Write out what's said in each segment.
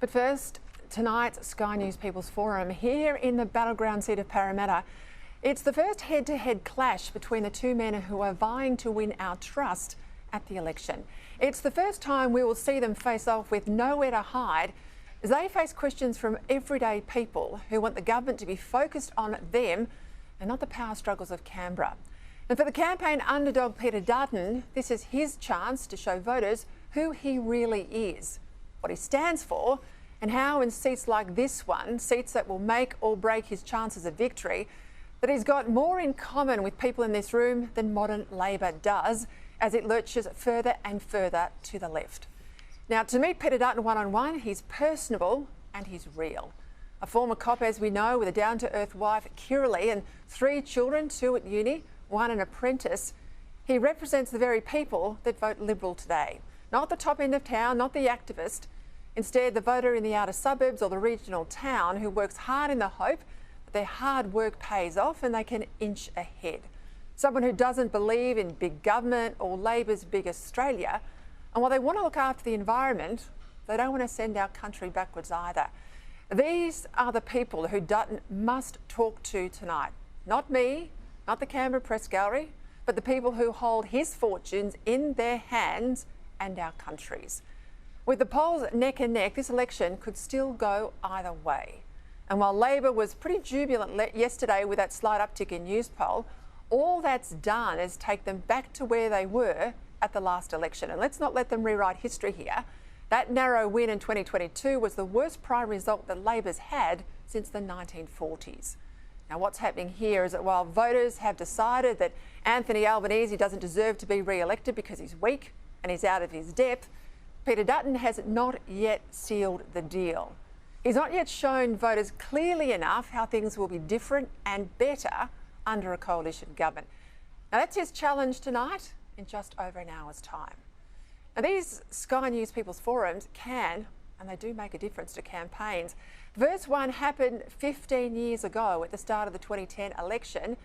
But first, tonight's Sky News People's Forum here in the battleground seat of Parramatta. It's the first head-to-head clash between the two men who are vying to win our trust at the election. It's the first time we will see them face off with nowhere to hide as they face questions from everyday people who want the government to be focused on them and not the power struggles of Canberra. And for the campaign underdog Peter Dutton, this is his chance to show voters who he really is, what he stands for, and how in seats like this one, seats that will make or break his chances of victory, that he's got more in common with people in this room than modern Labor does as it lurches further and further to the left. Now, to meet Peter Dutton one-on-one, he's personable and he's real. A former cop, as we know, with a down-to-earth wife, Kiralee, and 3 children, 2 at uni, 1 an apprentice. He represents the very people that vote Liberal today. Not the top end of town, not the activist. Instead, the voter in the outer suburbs or the regional town who works hard in the hope that their hard work pays off and they can inch ahead. Someone who doesn't believe in big government or Labor's big Australia. And while they want to look after the environment, they don't want to send our country backwards either. These are the people who Dutton must talk to tonight. Not me, not the Canberra Press Gallery, but the people who hold his fortunes in their hands and our country's. With the polls neck and neck, this election could still go either way. And while Labor was pretty jubilant yesterday with that slight uptick in news poll, all that's done is take them back to where they were at the last election. And let's not let them rewrite history here. That narrow win in 2022 was the worst primary result that Labor's had since the 1940s. Now, what's happening here is that while voters have decided that Anthony Albanese doesn't deserve to be re-elected because he's weak and he's out of his depth, Peter Dutton has not yet sealed the deal. He's not yet shown voters clearly enough how things will be different and better under a coalition government. Now, that's his challenge tonight in just over an hour's time. Now, these Sky News People's Forums can, and they do make a difference to campaigns. The first one happened 15 years ago at the start of the 2010 election,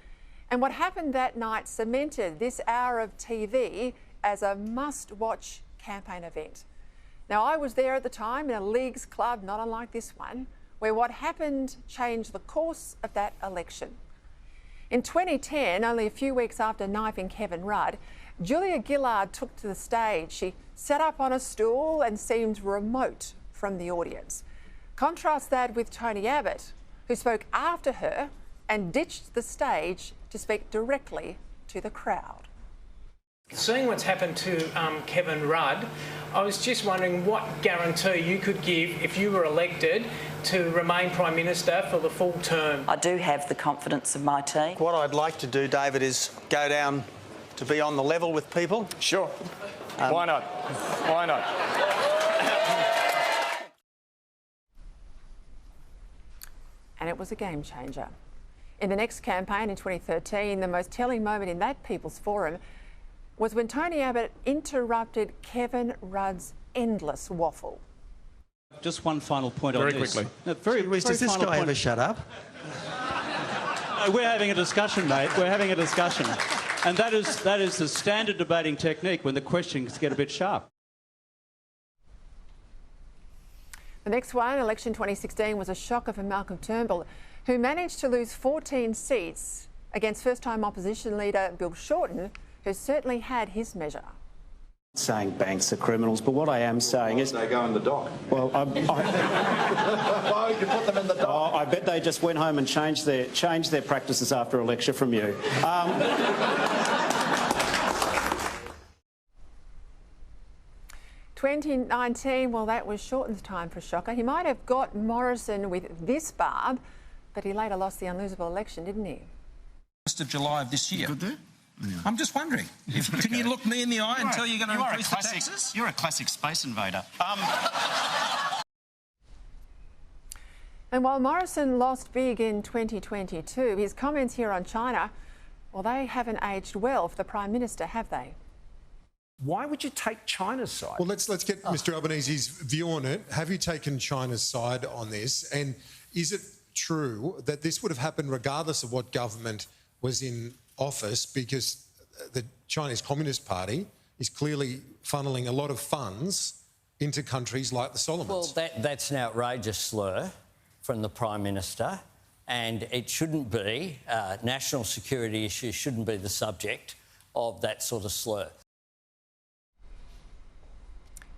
and what happened that night cemented this hour of TV as a must-watch campaign event. Now, I was there at the time in a leagues club not unlike this one, where what happened changed the course of that election. In 2010, only a few weeks after knifing Kevin Rudd, Julia Gillard took to the stage. She sat up on a stool and seemed remote from the audience. Contrast that with Tony Abbott, who spoke after her and ditched the stage to speak directly to the crowd. Seeing what's happened to Kevin Rudd, I was just wondering what guarantee you could give if you were elected to remain Prime Minister for the full term. I do have the confidence of my team. What I'd like to do, David, is go down to be on the level with people. Sure. Why not? Why not? And it was a game changer. In the next campaign in 2013, the most telling moment in that People's Forum was when Tony Abbott interrupted Kevin Rudd's endless waffle. Just one final point on this. Very quickly. No, very Does this guy ever shut up? No, we're having a discussion, mate. We're having a discussion. And that is the standard debating technique when the questions get a bit sharp. The next one, election 2016, was a shocker for Malcolm Turnbull, who managed to lose 14 seats against first-time opposition leader Bill Shorten, who certainly had his measure. Saying banks are criminals, but what I am saying is... They go in the dock. Well, Why would you put them in the dock? I bet they just went home and changed their practices after a lecture from you. 2019, well, that was Shorten's time for a shocker. He might have got Morrison with this barb, but he later lost the unlosable election, didn't he? 1st of July of this year. Good there? Yeah. I'm just wondering, can you look me in the eye and tell you're going to increase the taxes? You're a classic space invader. And while Morrison lost big in 2022, his comments here on China, well, they haven't aged well for the Prime Minister, have they? Why would you take China's side? Well, let's get Mr Albanese's view on it. Have you taken China's side on this? And is it true that this would have happened regardless of what government was in office, because the Chinese Communist Party is clearly funneling a lot of funds into countries like the Solomons? Well, that's an outrageous slur from the Prime Minister, and it shouldn't be. National security issues shouldn't be the subject of that sort of slur.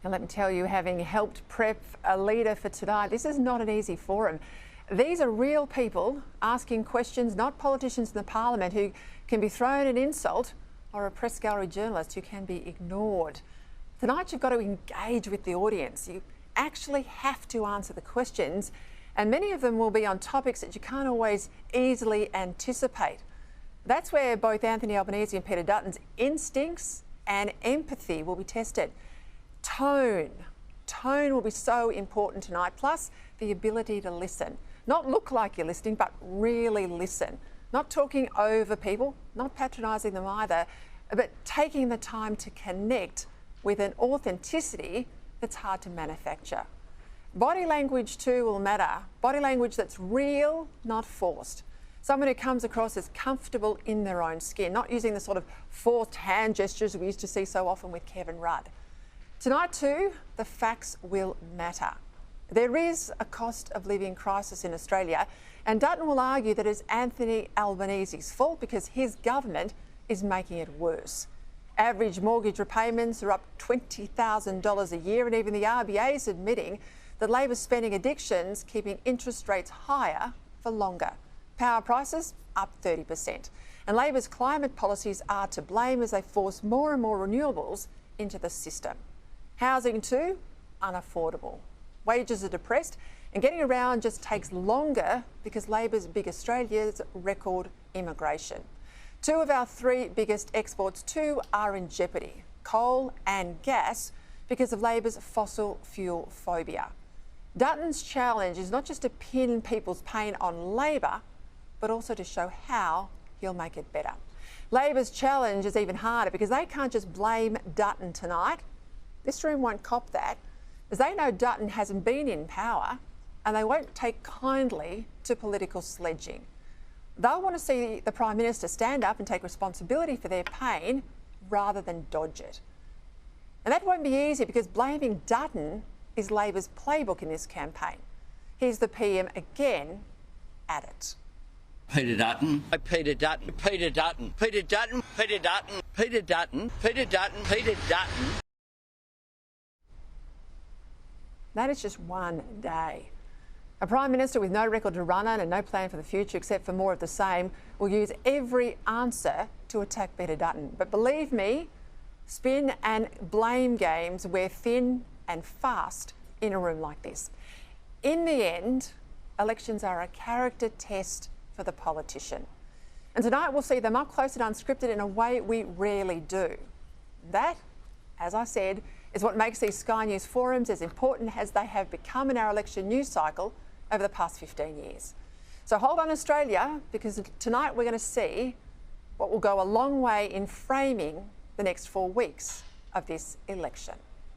And let me tell you, having helped prep a leader for tonight, this is not an easy forum. These are real people asking questions, not politicians in the parliament who can be thrown an insult or a press gallery journalist who can be ignored. Tonight you've got to engage with the audience. You actually have to answer the questions, and many of them will be on topics that you can't always easily anticipate. That's where both Anthony Albanese and Peter Dutton's instincts and empathy will be tested. Tone will be so important tonight, plus the ability to listen. Not look like you're listening, but really listen. Not talking over people, not patronising them either, but taking the time to connect with an authenticity that's hard to manufacture. Body language too will matter. Body language that's real, not forced. Someone who comes across as comfortable in their own skin, not using the sort of forced hand gestures we used to see so often with Kevin Rudd. Tonight too, the facts will matter. There is a cost of living crisis in Australia, and Dutton will argue that it's Anthony Albanese's fault because his government is making it worse. Average mortgage repayments are up $20,000 a year, and even the RBA is admitting that Labor's spending addictions keeping interest rates higher for longer. Power prices up 30%. And Labor's climate policies are to blame as they force more and more renewables into the system. Housing too, unaffordable. Wages are depressed, and getting around just takes longer because Labor's big Australia's record immigration. Two of our three biggest exports too are in jeopardy, coal and gas, because of Labor's fossil fuel phobia. Dutton's challenge is not just to pin people's pain on Labor, but also to show how he'll make it better. Labor's challenge is even harder because they can't just blame Dutton tonight. This room won't cop that, as they know Dutton hasn't been in power and they won't take kindly to political sledging. They'll want to see the Prime Minister stand up and take responsibility for their pain rather than dodge it. And that won't be easy because blaming Dutton is Labor's playbook in this campaign. Here's the PM again at it. Peter Dutton, Peter Dutton, Peter Dutton, Peter Dutton, Peter Dutton, Peter Dutton, Peter Dutton, Peter Dutton. That is just one day. A Prime Minister with no record to run on and no plan for the future except for more of the same will use every answer to attack Peter Dutton. But believe me, spin and blame games wear thin and fast in a room like this. In the end, elections are a character test for the politician. And tonight we'll see them up close and unscripted in a way we rarely do. That, as I said, is what makes these Sky News forums as important as they have become in our election news cycle over the past 15 years. So hold on, Australia, because tonight we're going to see what will go a long way in framing the next 4 weeks of this election.